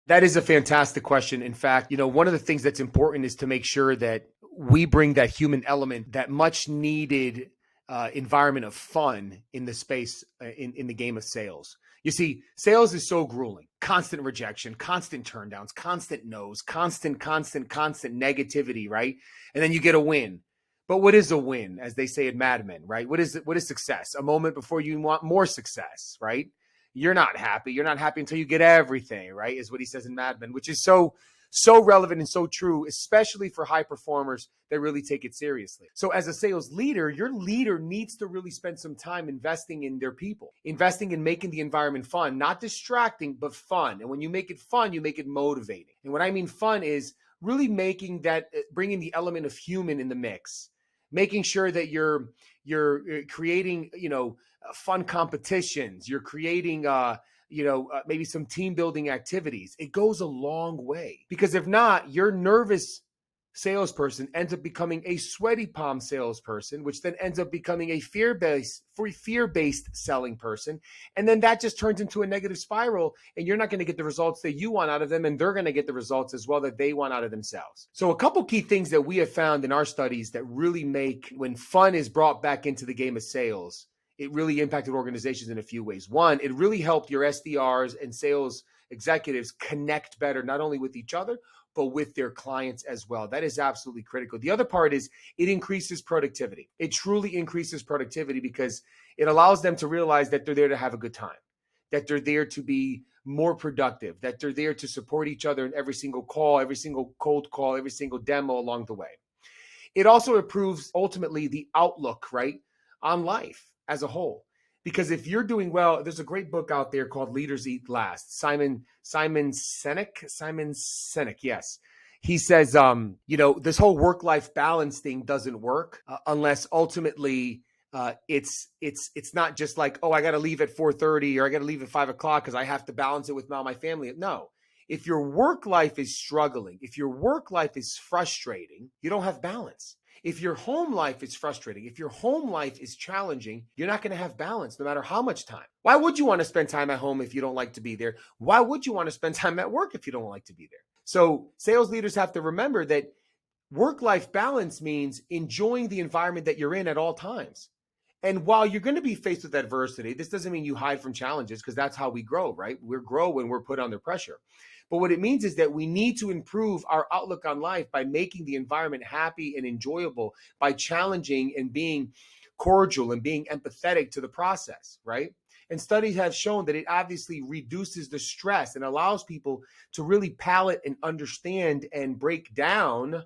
That is a fantastic question. In fact, one of the things that's important is to make sure that we bring that human element, that much needed environment of fun in the space, in the game of sales. You see, sales is so grueling. Constant rejection, constant turndowns, constant no's, constant negativity, right? And then you get a win. But what is a win, as they say in Mad Men, right? What is success? A moment before you want more success, right? You're not happy. You're not happy until you get everything, right? Is what he says in Mad Men, which is so relevant and so true, especially for high performers that really take it seriously. So as a sales leader, your leader needs to really spend some time investing in their people, investing in making the environment fun, not distracting, but fun. And when you make it fun, you make it motivating. And what I mean fun is really making that, bringing the element of human in the mix, making sure that you're creating, fun competitions. You're creating, maybe some team building activities. It goes a long way, because if not, your nervous salesperson ends up becoming a sweaty palm salesperson, which then ends up becoming a fear-based selling person. And then that just turns into a negative spiral, and you're not going to get the results that you want out of them, and they're going to get the results as well that they want out of themselves. So a couple key things that we have found in our studies that really make, when fun is brought back into the game of sales, it really impacted organizations in a few ways. One, it really helped your SDRs and sales executives connect better, not only with each other, but with their clients as well. That is absolutely critical. The other part is it increases productivity. It truly increases productivity because it allows them to realize that they're there to have a good time, that they're there to be more productive, that they're there to support each other in every single call, every single cold call, every single demo along the way. It also improves ultimately the outlook, right, on life as a whole. Because if you're doing well, there's a great book out there called Leaders Eat Last. Simon Sinek, yes. He says, this whole work-life balance thing doesn't work unless ultimately it's not just like, oh, I got to leave at 4:30 or I got to leave at 5 o'clock because I have to balance it with my family. No. If your work life is struggling, if your work life is frustrating, you don't have balance. If your home life is frustrating, if your home life is challenging, you're not going to have balance no matter how much time. Why would you want to spend time at home if you don't like to be there? Why would you want to spend time at work if you don't like to be there? So sales leaders have to remember that work-life balance means enjoying the environment that you're in at all times. And while you're going to be faced with adversity, this doesn't mean you hide from challenges, because that's how we grow, right? We grow when we're put under pressure. But what it means is that we need to improve our outlook on life by making the environment happy and enjoyable, by challenging and being cordial and being empathetic to the process, right? And studies have shown that it obviously reduces the stress and allows people to really palate and understand and break down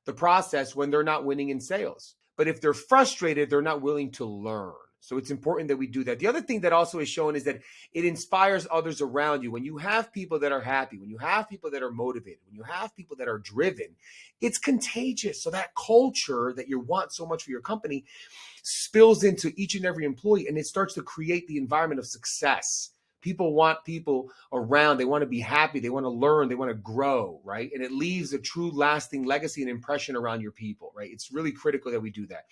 the process when they're not winning in sales. But if they're frustrated, they're not willing to learn. So it's important that we do that. The other thing that also is shown is that it inspires others around you. When you have people that are happy, when you have people that are motivated, when you have people that are driven, it's contagious. So that culture that you want so much for your company spills into each and every employee, and it starts to create the environment of success. People want people around. They want to be happy. They want to learn. They want to grow, right? And it leaves a true lasting legacy and impression around your people, right? It's really critical that we do that.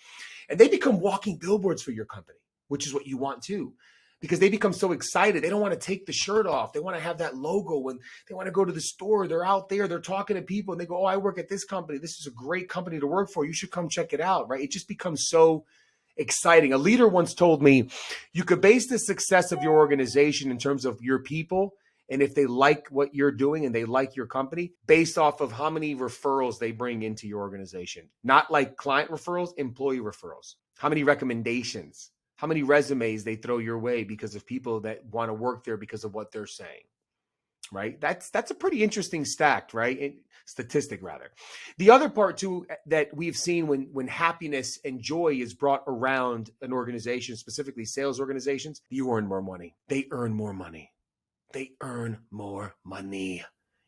And they become walking billboards for your company, which is what you want too, because they become so excited. They don't want to take the shirt off. They want to have that logo when they want to go to the store. They're out there, they're talking to people, and they go, oh, I work at this company. This is a great company to work for. You should come check it out, right? It just becomes so exciting. A leader once told me, you could base the success of your organization in terms of your people, and if they like what you're doing and they like your company, based off of how many referrals they bring into your organization. Not like client referrals, employee referrals. How many recommendations, how many resumes they throw your way because of people that want to work there because of what they're saying, right? That's a pretty interesting statistic rather. The other part too that we've seen when happiness and joy is brought around an organization, specifically sales organizations, you earn more money. They earn more money. They earn more money.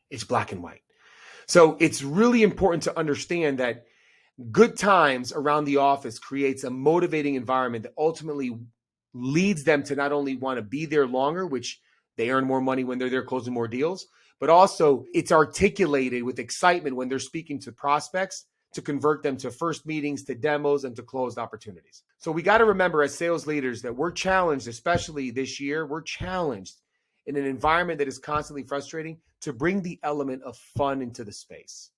It's black and white. So it's really important to understand that good times around the office creates a motivating environment that ultimately leads them to not only want to be there longer, which they earn more money when they're there closing more deals, but also it's articulated with excitement when they're speaking to prospects to convert them to first meetings, to demos, and to closed opportunities. So we got to remember as sales leaders that we're challenged, especially this year, we're challenged in an environment that is constantly frustrating to bring the element of fun into the space.